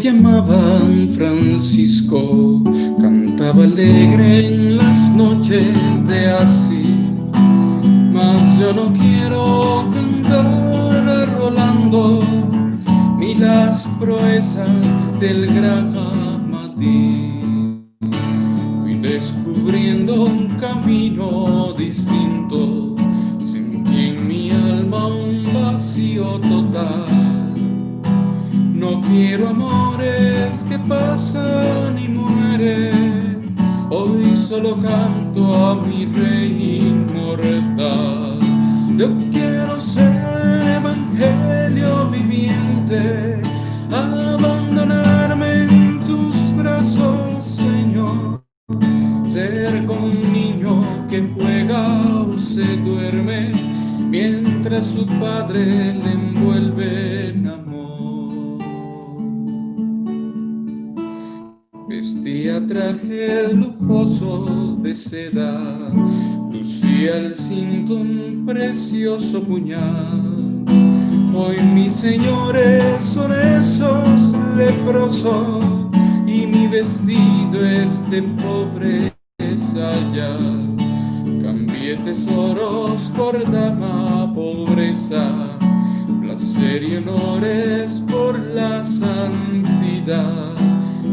llamaban Francisco, cantaba alegre en las noches de Asís. Mas yo no quiero cantar a Rolando ni las proezas del gran Amadí. Fui descubriendo un camino distinto, sentí en mi alma un vacío total. No quiero amores que pasan y mueren, hoy solo canto a mi rey inmortal. Yo quiero ser evangelio viviente, abandonarme en tus brazos, Señor, ser como un niño que juega o se duerme, mientras su padre le envuelve en amor. Vestía trajes lujosos de seda, lucía el cinto un precioso puñal. Hoy mis señores son esos leprosos y mi vestido es de pobre sayal. Cambié tesoros por dama, pobreza, placer y honores por la santidad.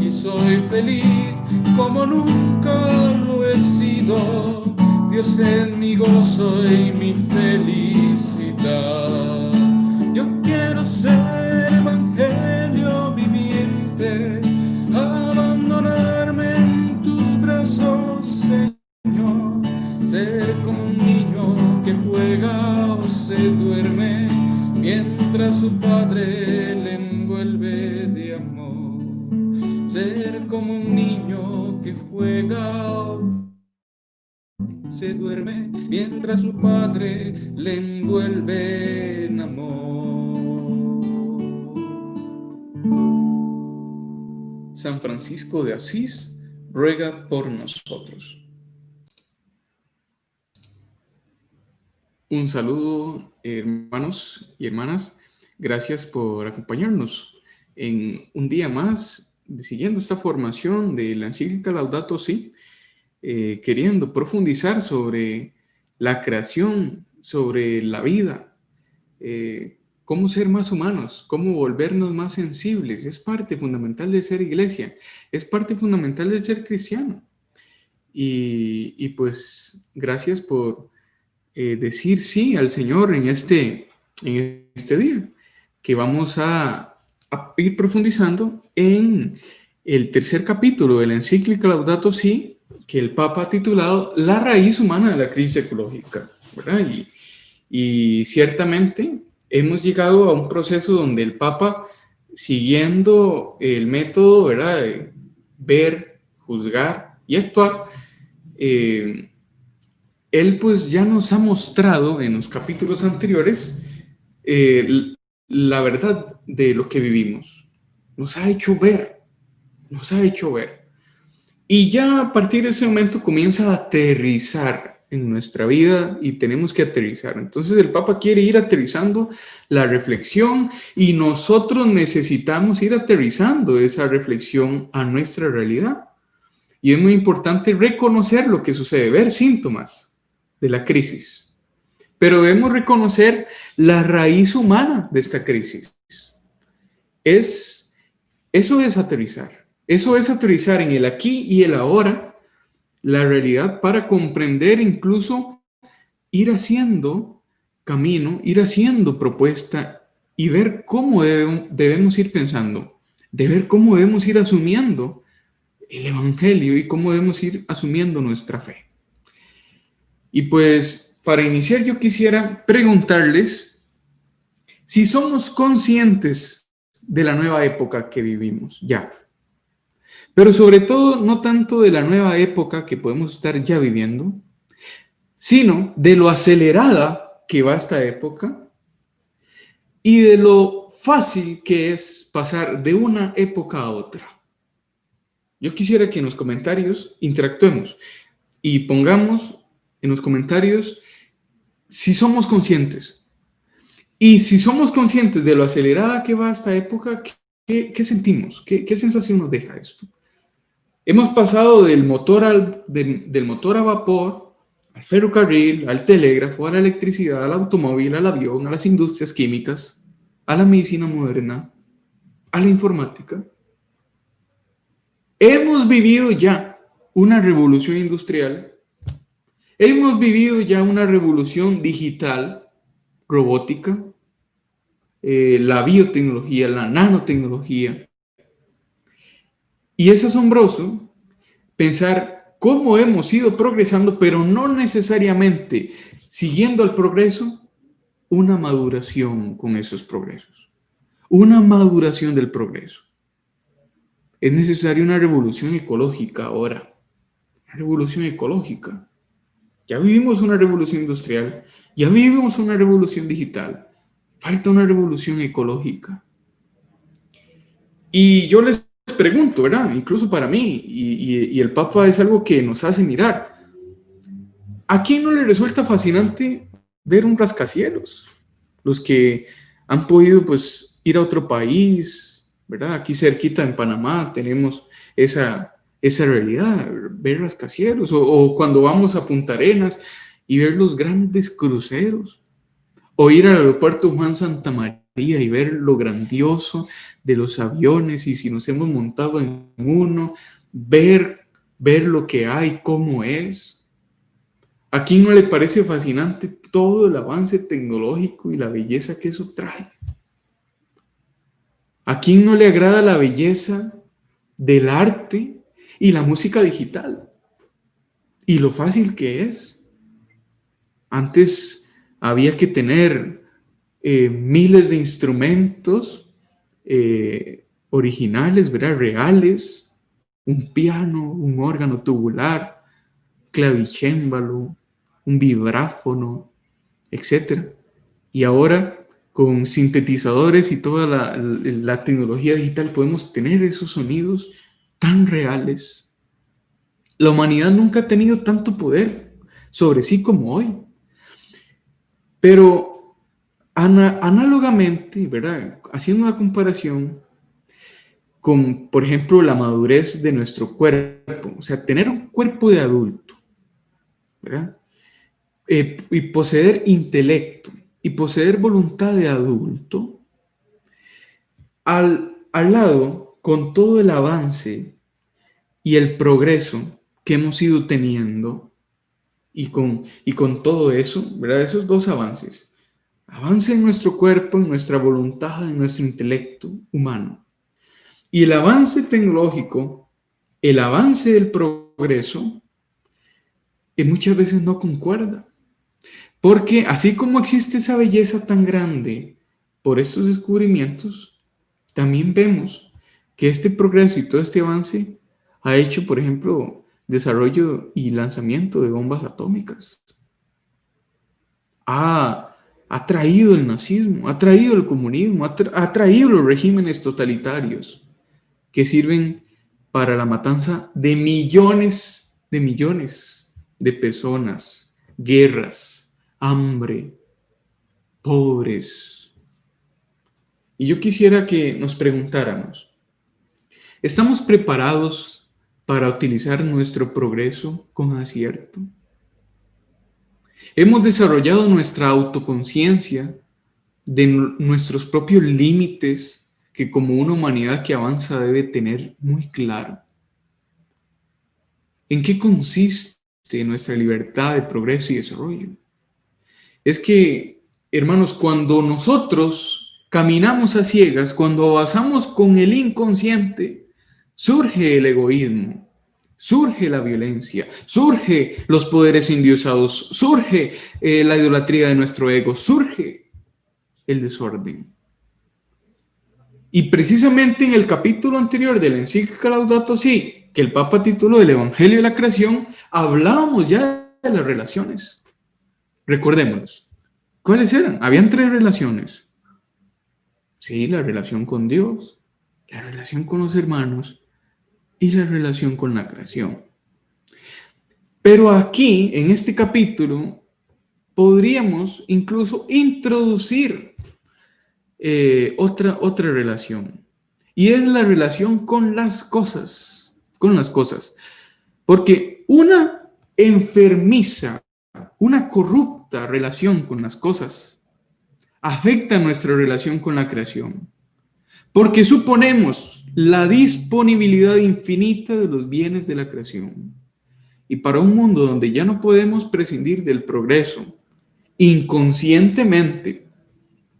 Y soy feliz como nunca lo he sido, Dios es mi gozo y mi felicidad. Yo quiero ser evangelio viviente, abandonarme en tus brazos, Señor, ser como un niño que juega o se duerme, mientras su padre le envuelve de amor. Ser como un niño que juega o se duerme, mientras su padre le envuelve en amor. San Francisco de Asís ruega por nosotros. Un saludo, hermanos y hermanas. Gracias por acompañarnos en un día más, siguiendo esta formación de la encíclica Laudato Si, queriendo profundizar sobre la creación, sobre la vida, cómo ser más humanos, cómo volvernos más sensibles. Es parte fundamental de ser iglesia, es parte fundamental de ser cristiano. Y pues gracias por decir sí al Señor en este día, que vamos a ir profundizando en el tercer capítulo de la encíclica Laudato Si, que el Papa ha titulado La raíz humana de la crisis ecológica, ¿verdad? Y ciertamente hemos llegado a un proceso donde el Papa, siguiendo el método, ¿verdad?, de ver, juzgar y actuar, él pues ya nos ha mostrado en los capítulos anteriores la verdad de lo que vivimos. Nos ha hecho ver. Y ya a partir de ese momento comienza a aterrizar en nuestra vida y tenemos que aterrizar. Entonces el Papa quiere ir aterrizando la reflexión y nosotros necesitamos ir aterrizando esa reflexión a nuestra realidad. Y es muy importante reconocer lo que sucede, ver síntomas de la crisis. Pero debemos reconocer la raíz humana de esta crisis. Eso es aterrizar. Eso es aterrizar en el aquí y el ahora, la realidad, para comprender, incluso ir haciendo camino, ir haciendo propuesta y ver cómo debemos ir pensando, de ver cómo debemos ir asumiendo el Evangelio y cómo debemos ir asumiendo nuestra fe. Y pues, para iniciar, yo quisiera preguntarles si somos conscientes de la nueva época que vivimos ya. Pero sobre todo, no tanto de la nueva época que podemos estar ya viviendo, sino de lo acelerada que va esta época y de lo fácil que es pasar de una época a otra. Yo quisiera que en los comentarios interactuemos y pongamos en los comentarios si somos conscientes. Y si somos conscientes de lo acelerada que va esta época, qué sentimos? ¿Qué sensación nos deja esto? Hemos pasado del motor a vapor, al ferrocarril, al telégrafo, a la electricidad, al automóvil, al avión, a las industrias químicas, a la medicina moderna, a la informática. Hemos vivido ya una revolución industrial, hemos vivido ya una revolución digital, robótica, la biotecnología, la nanotecnología. Y es asombroso pensar cómo hemos ido progresando, pero no necesariamente siguiendo el progreso, una maduración con esos progresos, una maduración del progreso. Es necesaria una revolución ecológica ahora, una revolución ecológica. Ya vivimos una revolución industrial, ya vivimos una revolución digital, falta una revolución ecológica. Y yo les pregunto, ¿verdad? Incluso para mí, y el Papa es algo que nos hace mirar. ¿A quién no le resulta fascinante ver un rascacielos? Los que han podido pues ir a otro país, ¿verdad? Aquí cerquita en Panamá tenemos esa realidad, ver rascacielos, o cuando vamos a Punta Arenas y ver los grandes cruceros, o ir al aeropuerto Juan Santa María y ver lo grandioso de los aviones y si nos hemos montado en uno, ver lo que hay, cómo es. ¿A quién no le parece fascinante todo el avance tecnológico y la belleza que eso trae? ¿A quién no le agrada la belleza del arte y la música digital? Y lo fácil que es. Antes había que tener miles de instrumentos originales, ¿verdad? Reales, un piano, un órgano tubular, clavicémbalo, un vibráfono, etcétera. Y ahora con sintetizadores y toda la tecnología digital podemos tener esos sonidos tan reales. La humanidad nunca ha tenido tanto poder sobre sí como hoy. Pero análogamente, ¿verdad? Haciendo una comparación con, por ejemplo, la madurez de nuestro cuerpo, o sea, tener un cuerpo de adulto, ¿verdad? Y poseer intelecto y poseer voluntad de adulto, al lado, con todo el avance y el progreso que hemos ido teniendo, y con todo eso, ¿verdad? Esos dos avances, avance en nuestro cuerpo, en nuestra voluntad, en nuestro intelecto humano, y el avance tecnológico, el avance del progreso, que muchas veces no concuerda. Porque así como existe esa belleza tan grande por estos descubrimientos, también vemos que este progreso y todo este avance ha hecho, por ejemplo, desarrollo y lanzamiento de bombas atómicas. Ha, ha traído el nazismo, ha traído el comunismo, ha traído los regímenes totalitarios que sirven para la matanza de millones de personas, guerras, hambre, pobres. Y yo quisiera que nos preguntáramos, ¿estamos preparados para utilizar nuestro progreso con acierto? ¿Hemos desarrollado nuestra autoconciencia de nuestros propios límites que como una humanidad que avanza debe tener muy claro? ¿En qué consiste nuestra libertad de progreso y desarrollo? Es que, hermanos, cuando nosotros caminamos a ciegas, cuando avanzamos con el inconsciente, surge el egoísmo, surge la violencia, surge los poderes endiosados, surge la idolatría de nuestro ego, surge el desorden. Y precisamente en el capítulo anterior de la encíclica Laudato Si, que el Papa tituló El Evangelio de la Creación, hablábamos ya de las relaciones. Recordémoslas. ¿Cuáles eran? Habían tres relaciones. Sí, la relación con Dios, la relación con los hermanos y la relación con la creación. Pero aquí, en este capítulo, podríamos incluso introducir otra relación. y es la relación con las cosas, con las cosas. Porque una enfermiza, una corrupta relación con las cosas afecta nuestra relación con la creación. Porque suponemos la disponibilidad infinita de los bienes de la creación. Y para un mundo donde ya no podemos prescindir del progreso, inconscientemente,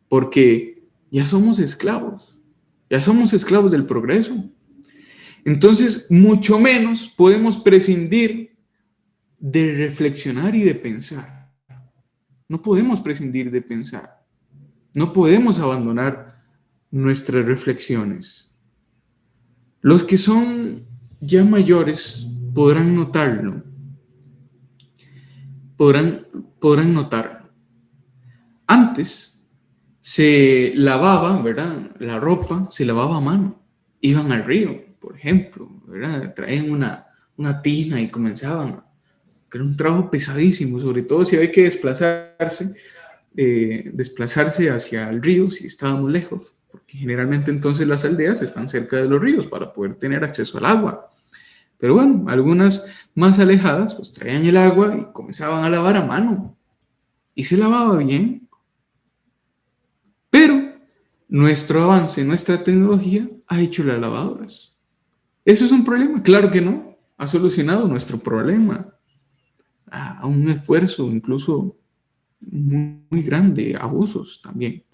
porque ya somos esclavos del progreso. Entonces, mucho menos podemos prescindir de reflexionar y de pensar. No podemos prescindir de pensar. No podemos abandonar nuestras reflexiones. Los que son ya mayores podrán notarlo. Podrán notarlo. Antes se lavaba, ¿verdad? La ropa se lavaba a mano. Iban al río, por ejemplo, ¿verdad? Traían una tina y comenzaban. Que era un trabajo pesadísimo, sobre todo si hay que desplazarse hacia el río si estábamos lejos, porque generalmente entonces las aldeas están cerca de los ríos para poder tener acceso al agua. Pero bueno, algunas más alejadas pues traían el agua y comenzaban a lavar a mano y se lavaba bien. Pero nuestro avance, nuestra tecnología ha hecho las lavadoras. ¿Eso es un problema? Claro que no. Ha solucionado nuestro problema a un esfuerzo incluso muy grande, abusos también.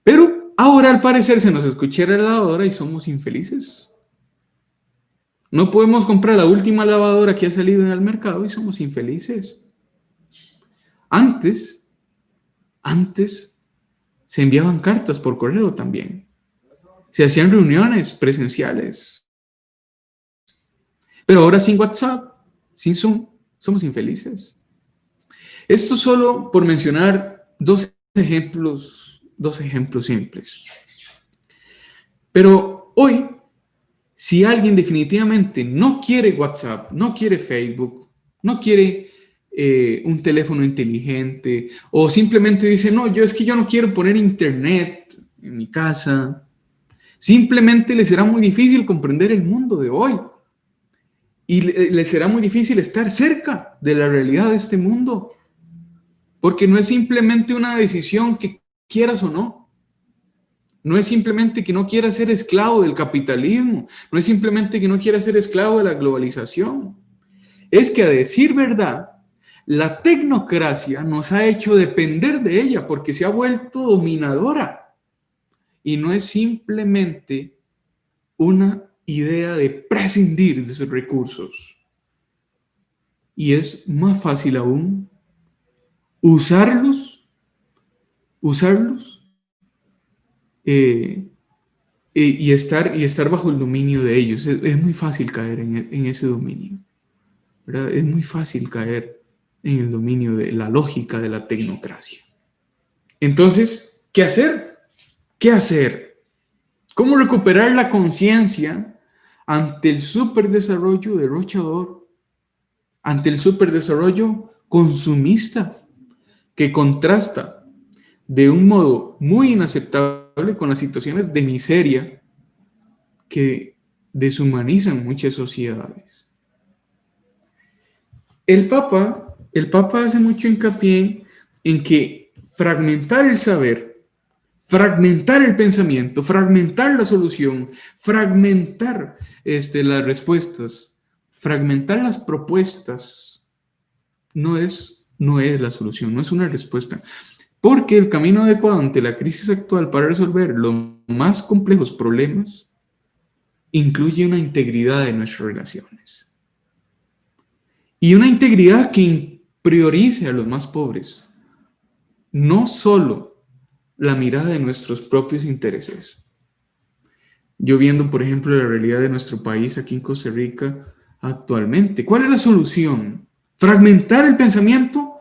Pero ahora al parecer se nos escucha la lavadora y somos infelices. No podemos comprar la última lavadora que ha salido en el mercado y somos infelices. Antes, antes se enviaban cartas por correo también. Se hacían reuniones presenciales. Pero ahora sin WhatsApp, sin Zoom, somos infelices. Esto solo por mencionar dos ejemplos simples. Pero hoy, si alguien definitivamente no quiere WhatsApp, no quiere Facebook, no quiere un teléfono inteligente, o simplemente dice, no, es que yo no quiero poner internet en mi casa, simplemente le será muy difícil comprender el mundo de hoy. Y le será muy difícil estar cerca de la realidad de este mundo. Porque no es simplemente una decisión que quieras o no. No es simplemente que no quieras ser esclavo del capitalismo. No es simplemente que no quieras ser esclavo de la globalización. Es que a decir verdad, la tecnocracia nos ha hecho depender de ella porque se ha vuelto dominadora. Y no es simplemente una idea de prescindir de sus recursos. Y es más fácil aún usarlos eh, y estar bajo el dominio de ellos. Es muy fácil caer en ese dominio, ¿verdad? Es muy fácil caer en el dominio de la lógica de la tecnocracia. Entonces, ¿qué hacer? ¿Qué hacer? ¿Cómo recuperar la conciencia ante el superdesarrollo derrochador, ante el superdesarrollo consumista que contrasta de un modo muy inaceptable con las situaciones de miseria que deshumanizan muchas sociedades? El Papa hace mucho hincapié en que fragmentar el saber, fragmentar el pensamiento, fragmentar la solución, fragmentar las respuestas, fragmentar las propuestas, no es la solución, no es una respuesta. Porque el camino adecuado ante la crisis actual para resolver los más complejos problemas incluye una integridad de nuestras relaciones. Y una integridad que priorice a los más pobres. No solo la mirada de nuestros propios intereses. Yo viendo, por ejemplo, la realidad de nuestro país aquí en Costa Rica actualmente. ¿Cuál es la solución? Fragmentar el pensamiento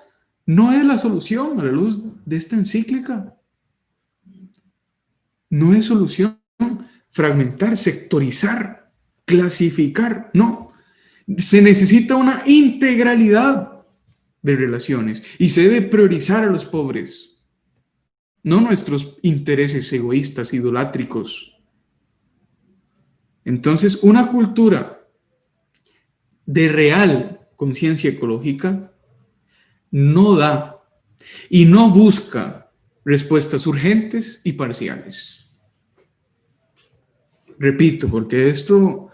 no es la solución a la luz de esta encíclica. No es solución fragmentar, sectorizar, clasificar. No. Se necesita una integralidad de relaciones y se debe priorizar a los pobres, no nuestros intereses egoístas, idolátricos. Entonces, una cultura de real conciencia ecológica no da y no busca respuestas urgentes y parciales. Repito, porque esto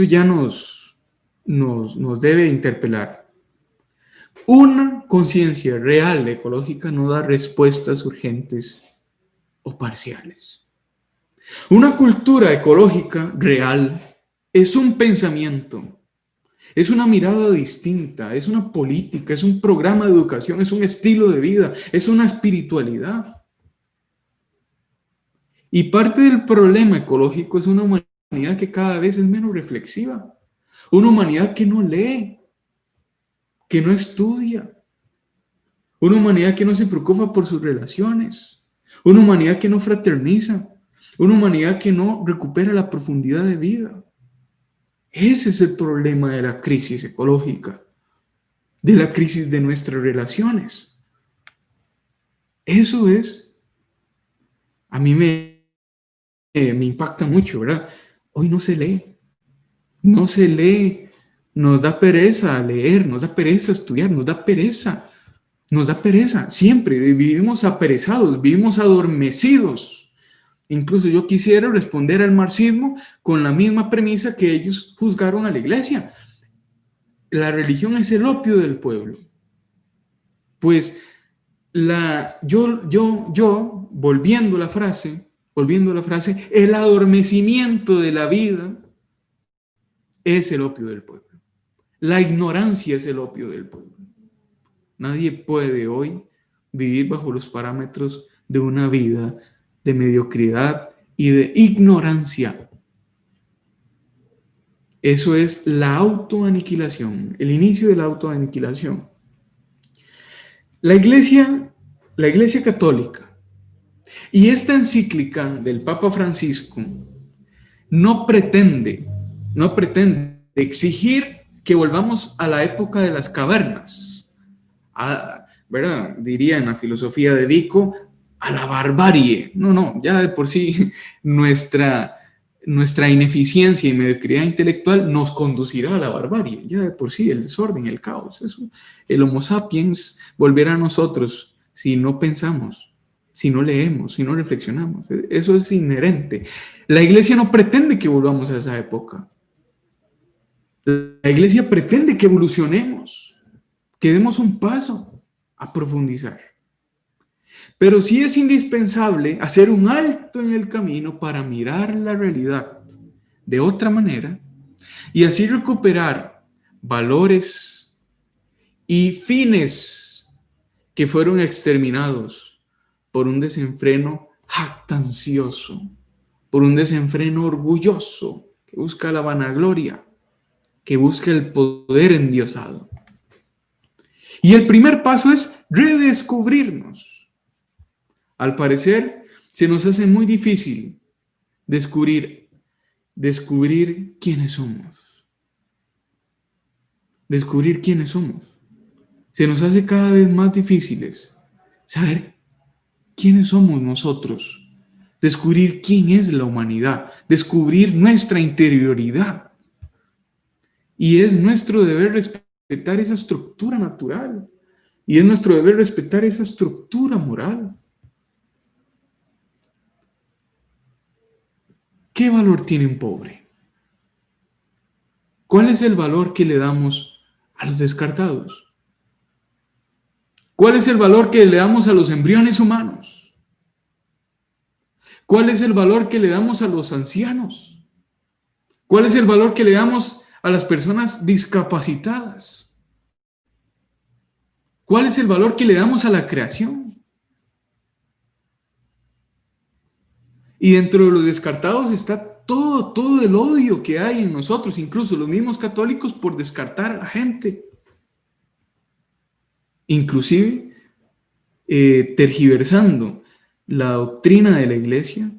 ya nos debe interpelar. Una conciencia real ecológica no da respuestas urgentes o parciales. Una cultura ecológica real es un pensamiento, es una mirada distinta, es una política, es un programa de educación, es un estilo de vida, es una espiritualidad. Y parte del problema ecológico es una humanidad que cada vez es menos reflexiva, una humanidad que no lee, que no estudia, una humanidad que no se preocupa por sus relaciones, una humanidad que no fraterniza, una humanidad que no recupera la profundidad de vida. Ese es el problema de la crisis ecológica, de la crisis de nuestras relaciones. Eso es, a mí me impacta mucho, ¿verdad? Hoy no se lee, no se lee, nos da pereza leer, nos da pereza estudiar, nos da pereza, siempre vivimos aperezados, vivimos adormecidos. Incluso yo quisiera responder al marxismo con la misma premisa que ellos juzgaron a la iglesia. La religión es el opio del pueblo. Pues volviendo a la frase, el adormecimiento de la vida es el opio del pueblo. La ignorancia es el opio del pueblo. Nadie puede hoy vivir bajo los parámetros de una vida de mediocridad y de ignorancia. Eso es la autoaniquilación, el inicio de la autoaniquilación. La Iglesia Católica y esta encíclica del Papa Francisco no pretende, no pretende exigir que volvamos a la época de las cavernas, ¿verdad? Diría en la filosofía de Vico, a la barbarie. No, ya de por sí nuestra ineficiencia y mediocridad intelectual nos conducirá a la barbarie, ya de por sí, el desorden, el caos. Eso, el Homo sapiens volverá a nosotros si no pensamos, si no leemos, si no reflexionamos. Eso es inherente. La iglesia no pretende que volvamos a esa época. La iglesia pretende que evolucionemos, que demos un paso a profundizar. Pero sí es indispensable hacer un alto en el camino para mirar la realidad de otra manera y así recuperar valores y fines que fueron exterminados por un desenfreno jactancioso, por un desenfreno orgulloso que busca la vanagloria, que busca el poder endiosado. Y el primer paso es redescubrirnos. Al parecer, se nos hace muy difícil descubrir quiénes somos. Descubrir quiénes somos. Se nos hace cada vez más difíciles saber quiénes somos nosotros. Descubrir quién es la humanidad. Descubrir nuestra interioridad. Y es nuestro deber respetar esa estructura natural. Y es nuestro deber respetar esa estructura moral. ¿Qué valor tiene un pobre? ¿Cuál es el valor que le damos a los descartados? ¿Cuál es el valor que le damos a los embriones humanos? ¿Cuál es el valor que le damos a los ancianos? ¿Cuál es el valor que le damos a las personas discapacitadas? ¿Cuál es el valor que le damos a la creación? Y dentro de los descartados está todo el odio que hay en nosotros, incluso los mismos católicos, por descartar a la gente. Inclusive tergiversando la doctrina de la iglesia,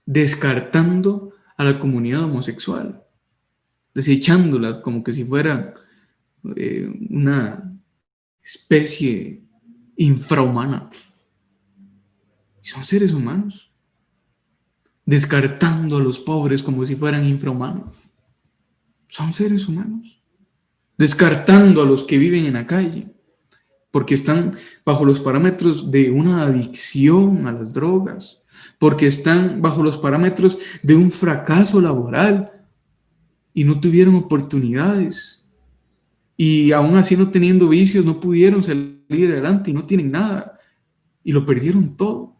descartando a la comunidad homosexual, desechándola como que si fuera una especie infrahumana. Y son seres humanos. descartando a los pobres como si fueran infrahumanos. Son seres humanos. Descartando a los que viven en la calle, porque están bajo los parámetros de una adicción a las drogas, porque están bajo los parámetros de un fracaso laboral y no tuvieron oportunidades. Y aún así, no teniendo vicios, no pudieron salir adelante y no tienen nada. Y lo perdieron todo.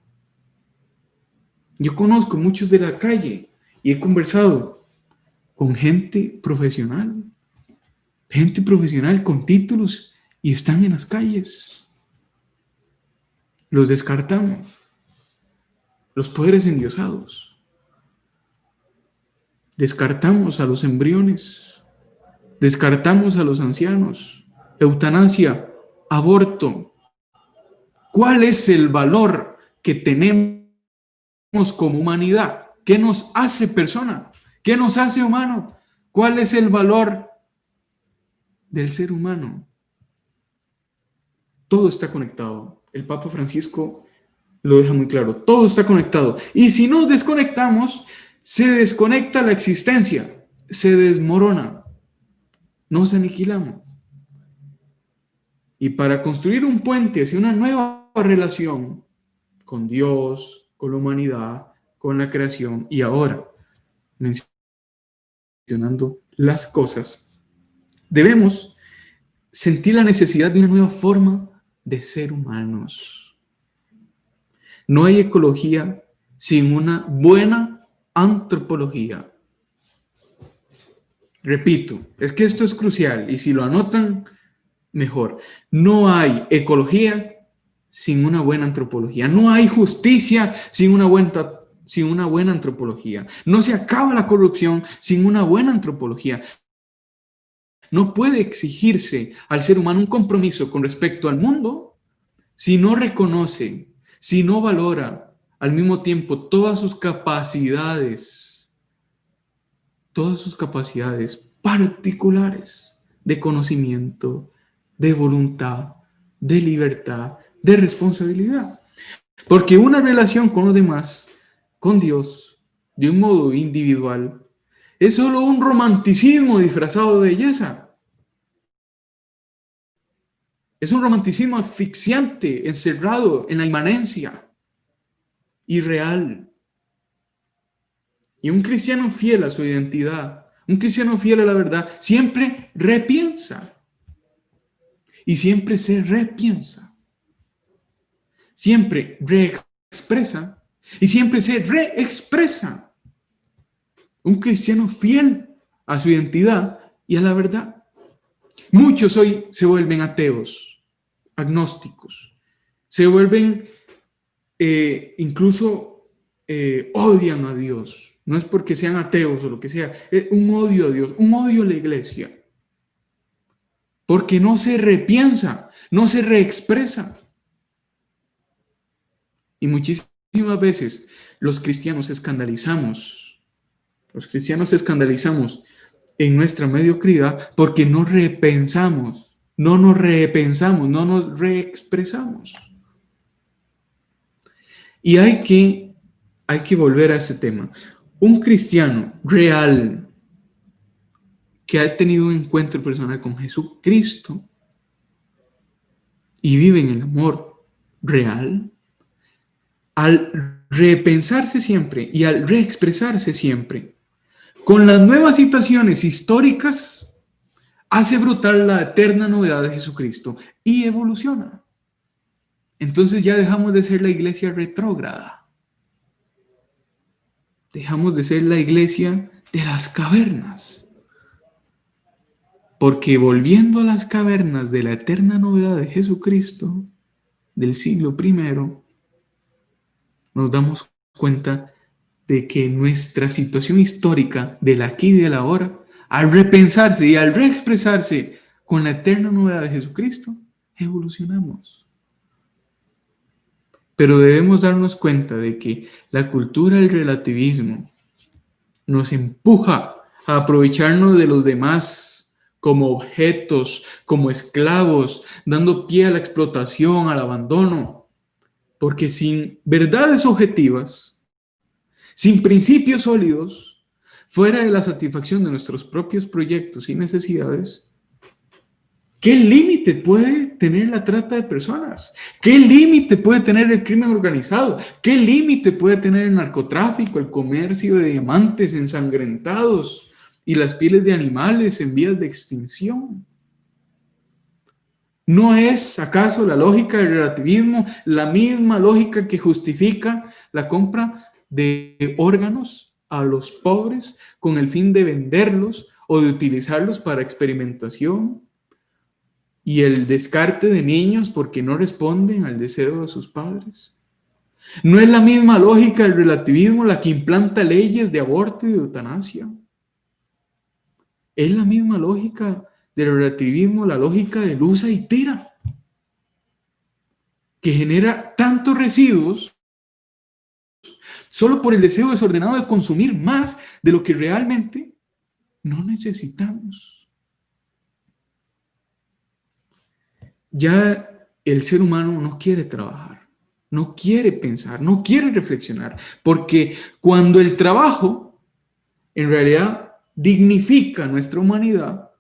Yo conozco muchos de la calle y he conversado con gente profesional con títulos y están en las calles. Los descartamos. Los poderes endiosados. Descartamos a los embriones. Descartamos a los ancianos. Eutanasia, aborto. ¿Cuál es el valor que tenemos como humanidad? ¿Qué nos hace persona? ¿Qué nos hace humano? ¿Cuál es el valor del ser humano? Todo está conectado. El Papa Francisco lo deja muy claro. Todo está conectado. Y si nos desconectamos, se desconecta la existencia. Se desmorona. Nos aniquilamos. Y para construir un puente hacia una nueva relación con Dios, con la humanidad, con la creación, y ahora mencionando las cosas, debemos sentir la necesidad de una nueva forma de ser humanos. No hay ecología sin una buena antropología. Repito, es que esto es crucial y si lo anotan, mejor. No hay ecología sin una buena antropología. No hay justicia sin una buena antropología. No se acaba la corrupción sin una buena antropología. No puede exigirse al ser humano un compromiso con respecto al mundo si no reconoce, si no valora al mismo tiempo todas sus capacidades particulares de conocimiento, de voluntad, de libertad, de responsabilidad. Porque una relación con los demás, con Dios, de un modo individual, es solo un romanticismo disfrazado de belleza. Es un romanticismo asfixiante, encerrado en la inmanencia, irreal. Y un cristiano fiel a su identidad, un cristiano fiel a la verdad, siempre repiensa. Y siempre se repiensa. Siempre reexpresa. Y siempre se reexpresa. Un cristiano fiel a su identidad y a la verdad. Muchos hoy se vuelven ateos, agnósticos. Se vuelven, incluso odian a Dios. No es porque sean ateos o lo que sea. Es un odio a Dios, un odio a la iglesia. Porque no se repiensa, no se reexpresa. Y muchísimas veces los cristianos escandalizamos en nuestra mediocridad porque no repensamos, no nos repensamos, no nos reexpresamos. Y hay que volver a ese tema. Un cristiano real que ha tenido un encuentro personal con Jesucristo y vive en el amor real, al repensarse siempre y al reexpresarse siempre con las nuevas situaciones históricas, hace brotar la eterna novedad de Jesucristo y evoluciona. Entonces ya dejamos de ser la iglesia retrógrada. Dejamos de ser la iglesia de las cavernas. Porque volviendo a las cavernas de la eterna novedad de Jesucristo, del siglo I, nos damos cuenta de que nuestra situación histórica del aquí y del ahora, al repensarse y al reexpresarse con la eterna novedad de Jesucristo, evolucionamos. Pero debemos darnos cuenta de que la cultura del relativismo nos empuja a aprovecharnos de los demás como objetos, como esclavos, dando pie a la explotación, al abandono. Porque sin verdades objetivas, sin principios sólidos, fuera de la satisfacción de nuestros propios proyectos y necesidades, ¿qué límite puede tener la trata de personas? ¿Qué límite puede tener el crimen organizado? ¿Qué límite puede tener el narcotráfico, el comercio de diamantes ensangrentados y las pieles de animales en vías de extinción? ¿No es acaso la lógica del relativismo la misma lógica que justifica la compra de órganos a los pobres con el fin de venderlos o de utilizarlos para experimentación y el descarte de niños porque no responden al deseo de sus padres? ¿No es la misma lógica del relativismo la que implanta leyes de aborto y de eutanasia? Es la misma lógica del relativismo, la lógica del usa y tira, que genera tantos residuos solo por el deseo desordenado de consumir más de lo que realmente no necesitamos. Ya el ser humano no quiere trabajar, no quiere pensar, no quiere reflexionar, porque cuando el trabajo en realidad dignifica nuestra humanidad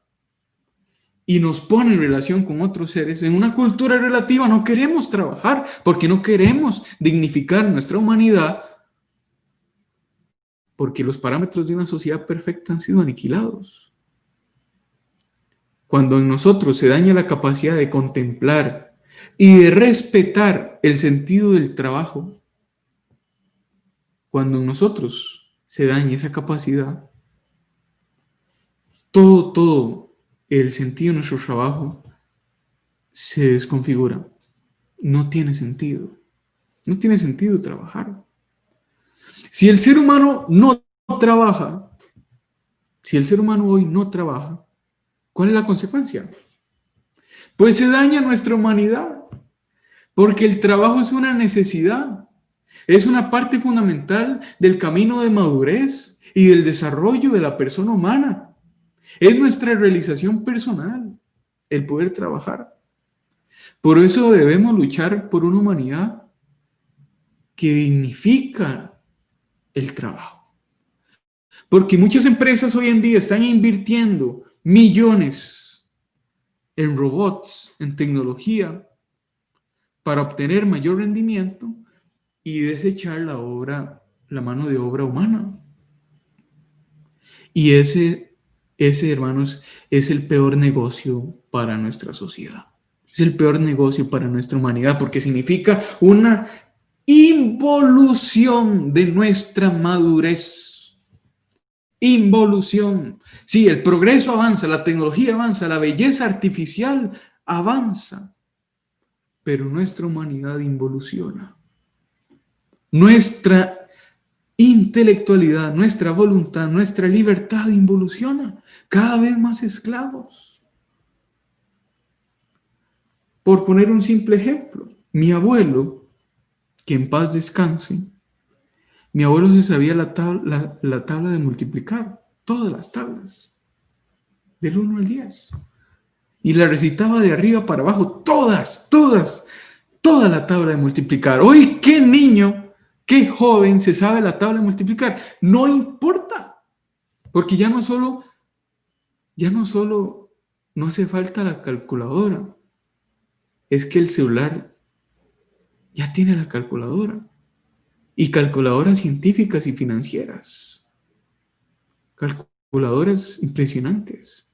y nos pone en relación con otros seres, en una cultura relativa no queremos trabajar porque no queremos dignificar nuestra humanidad, porque los parámetros de una sociedad perfecta han sido aniquilados. Cuando en nosotros se daña la capacidad de contemplar y de respetar el sentido del trabajo, cuando en nosotros se daña esa capacidad, todo el sentido de nuestro trabajo se desconfigura. No tiene sentido. No tiene sentido trabajar. Si el ser humano no trabaja, si el ser humano hoy no trabaja, ¿cuál es la consecuencia? Pues se daña nuestra humanidad, porque el trabajo es una necesidad, es una parte fundamental del camino de madurez y del desarrollo de la persona humana. Es nuestra realización personal el poder trabajar. Por eso debemos luchar por una humanidad que dignifica el trabajo. Porque muchas empresas hoy en día están invirtiendo millones en robots, en tecnología, para obtener mayor rendimiento y desechar la mano de obra humana. Y hermanos, es el peor negocio para nuestra sociedad. Es el peor negocio para nuestra humanidad porque significa una involución de nuestra madurez. Involución. Sí, el progreso avanza, la tecnología avanza, la belleza artificial avanza, pero nuestra humanidad involuciona. Nuestra intelectualidad, nuestra voluntad, nuestra libertad involuciona. Cada vez más esclavos. Por poner un simple ejemplo, mi abuelo, que en paz descanse, mi abuelo se sabía la tabla de multiplicar, todas las tablas, del 1 al 10. Y la recitaba de arriba para abajo, toda la tabla de multiplicar. Hoy, ¿qué niño, qué joven se sabe la tabla de multiplicar? No importa, porque ya no solo no hace falta la calculadora, es que el celular ya tiene la calculadora. Y calculadoras científicas y financieras. Calculadoras impresionantes.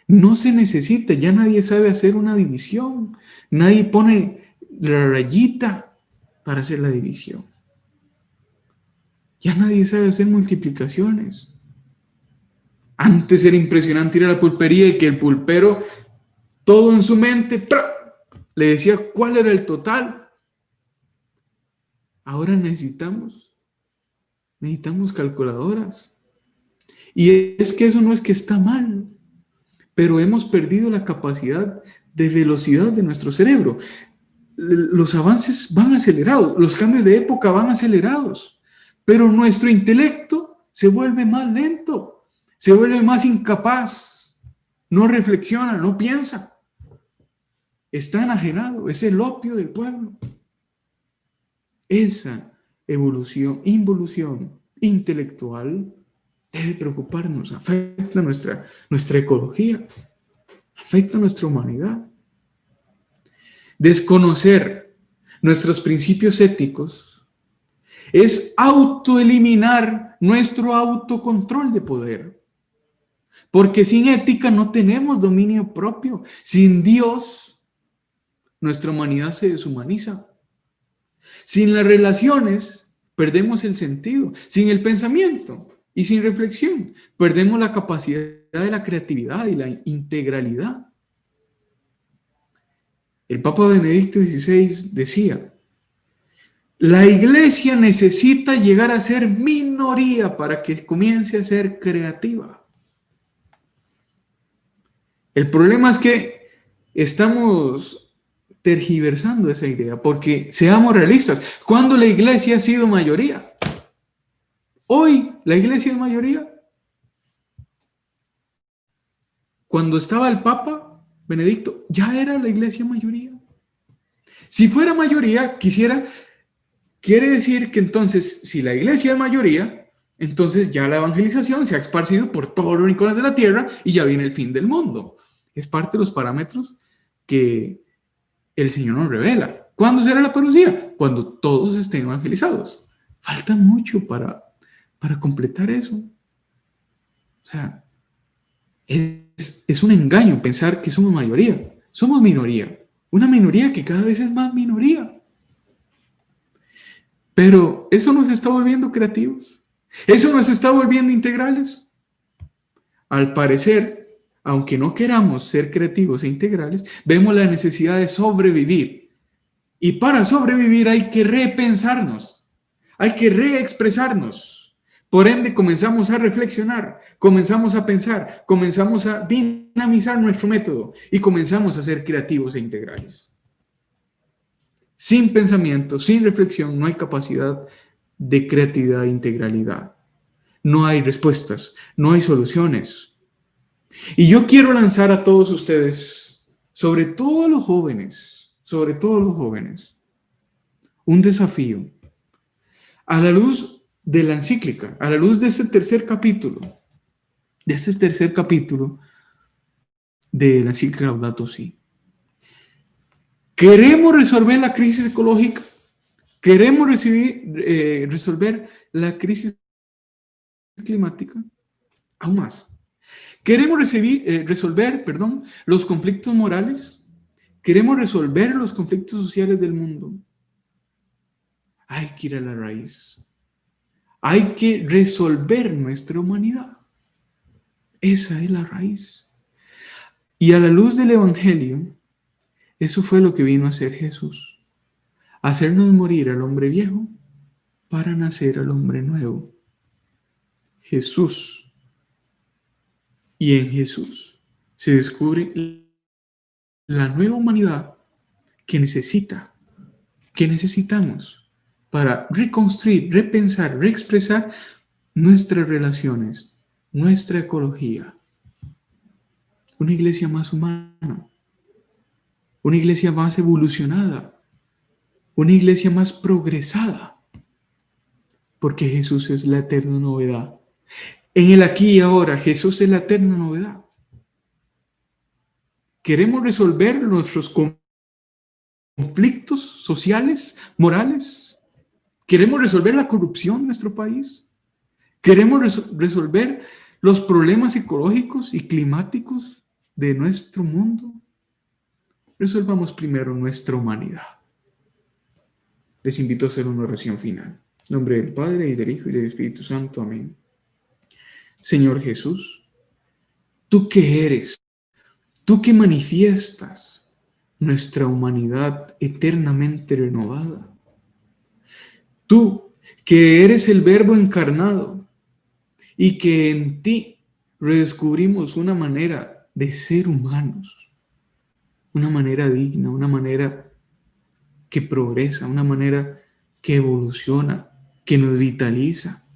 No se necesita, ya nadie sabe hacer una división. Nadie pone la rayita para hacer la división. Ya nadie sabe hacer multiplicaciones. Antes era impresionante ir a la pulpería y que el pulpero, todo en su mente, ¡pra!, le decía cuál era el total. Ahora necesitamos calculadoras. Y es que eso no es que está mal, pero hemos perdido la capacidad de velocidad de nuestro cerebro. Los avances van acelerados, los cambios de época van acelerados, pero nuestro intelecto se vuelve más lento, se vuelve más incapaz, no reflexiona, no piensa, está enajenado, es el opio del pueblo. Esa involución intelectual debe preocuparnos, afecta nuestra ecología, afecta a nuestra humanidad. Desconocer nuestros principios éticos es autoeliminar nuestro autocontrol de poder. Porque sin ética no tenemos dominio propio. Sin Dios, nuestra humanidad se deshumaniza. Sin las relaciones, perdemos el sentido. Sin el pensamiento y sin reflexión, perdemos la capacidad de la creatividad y la integralidad. El Papa Benedicto XVI decía: la Iglesia necesita llegar a ser minoría para que comience a ser creativa. El problema es que estamos tergiversando esa idea, porque seamos realistas. ¿Cuándo la Iglesia ha sido mayoría? Hoy la Iglesia es mayoría. Cuando estaba el Papa Benedicto, ya era la Iglesia mayoría. Si fuera mayoría, quiere decir que entonces, si la Iglesia es mayoría, entonces ya la evangelización se ha esparcido por todos los rincones de la tierra y ya viene el fin del mundo. Es parte de los parámetros que el Señor nos revela. ¿Cuándo será la parucía? Cuando todos estén evangelizados. Falta mucho para completar eso. O sea, es un engaño pensar que somos mayoría. Somos minoría. Una minoría que cada vez es más minoría. Pero eso nos está volviendo creativos. Eso nos está volviendo integrales. Al parecer, aunque no queramos ser creativos e integrales, vemos la necesidad de sobrevivir. Y para sobrevivir hay que repensarnos, hay que reexpresarnos. Por ende, comenzamos a reflexionar, comenzamos a pensar, comenzamos a dinamizar nuestro método y comenzamos a ser creativos e integrales. Sin pensamiento, sin reflexión, no hay capacidad de creatividad e integralidad. No hay respuestas, no hay soluciones. Y yo quiero lanzar a todos ustedes, sobre todo a los jóvenes, un desafío. A la luz de la encíclica, a la luz de ese tercer capítulo de la encíclica Laudato Si. ¿Queremos resolver la crisis ecológica? ¿Queremos resolver la crisis climática? Aún más. ¿Queremos resolver los conflictos morales? ¿Queremos resolver los conflictos sociales del mundo? Hay que ir a la raíz. Hay que resolver nuestra humanidad. Esa es la raíz. Y a la luz del Evangelio, eso fue lo que vino a hacer Jesús. Hacernos morir al hombre viejo para nacer al hombre nuevo. Jesús. Y en Jesús se descubre la nueva humanidad que necesitamos para reconstruir, repensar, reexpresar nuestras relaciones, nuestra ecología. Una iglesia más humana, una iglesia más evolucionada, una iglesia más progresada, porque Jesús es la eterna novedad. En el aquí y ahora, Jesús es la eterna novedad. Queremos resolver nuestros conflictos sociales, morales. Queremos resolver la corrupción en nuestro país. Queremos resolver los problemas ecológicos y climáticos de nuestro mundo. Resolvamos primero nuestra humanidad. Les invito a hacer una oración final. En nombre del Padre, y del Hijo, y del Espíritu Santo. Amén. Señor Jesús, ¿tú qué eres? ¿Tú que manifiestas nuestra humanidad eternamente renovada? Tú que eres el Verbo encarnado y que en ti redescubrimos una manera de ser humanos, una manera digna, una manera que progresa, una manera que evoluciona, que nos vitaliza.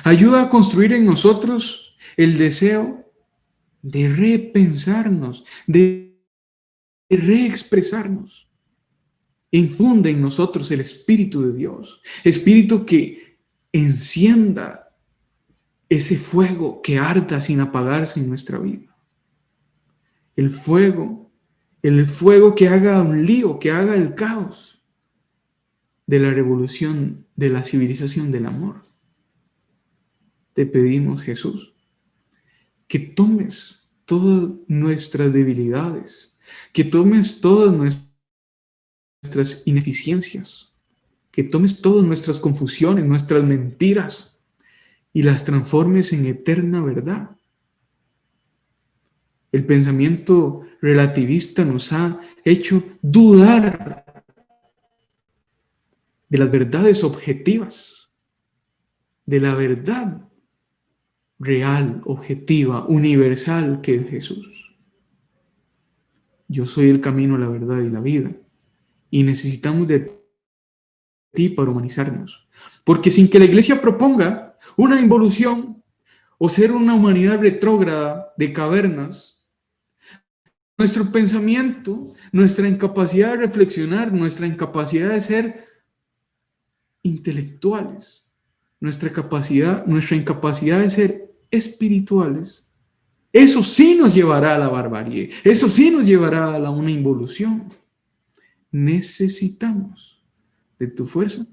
Ayuda a construir en nosotros el deseo de repensarnos, de reexpresarnos Infunde en nosotros el Espíritu de Dios, Espíritu que encienda ese fuego que arda sin apagarse en nuestra vida. El fuego que haga un lío, que haga el caos de la revolución, de la civilización del amor. Te pedimos, Jesús, que tomes todas nuestras debilidades, que tomes todas nuestras ineficiencias, que tomes todas nuestras confusiones, nuestras mentiras y las transformes en eterna verdad. El pensamiento relativista nos ha hecho dudar de las verdades objetivas, de la verdad real, objetiva, universal que es Jesús. Yo soy el camino, la verdad y la vida. Y necesitamos de ti para humanizarnos. Porque sin que la Iglesia proponga una involución o ser una humanidad retrógrada de cavernas, nuestro pensamiento, nuestra incapacidad de reflexionar, nuestra incapacidad de ser intelectuales, nuestra incapacidad de ser espirituales, eso sí nos llevará a la barbarie, eso sí nos llevará a una involución. Necesitamos de tu fuerza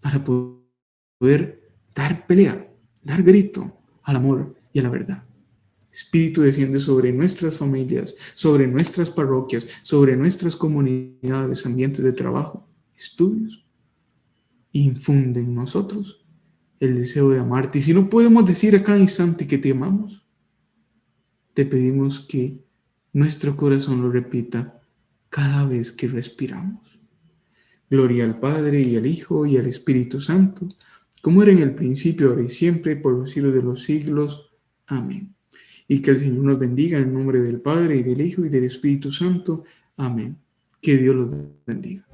para poder dar pelea, dar grito al amor y a la verdad. Espíritu desciende sobre nuestras familias, sobre nuestras parroquias, sobre nuestras comunidades, ambientes de trabajo, estudios. Infunde en nosotros el deseo de amarte. Y si no podemos decir a cada instante que te amamos, te pedimos que nuestro corazón lo repita cada vez que respiramos. Gloria al Padre, y al Hijo, y al Espíritu Santo, como era en el principio, ahora y siempre, por los siglos de los siglos. Amén. Y que el Señor nos bendiga en el nombre del Padre, y del Hijo, y del Espíritu Santo. Amén. Que Dios los bendiga.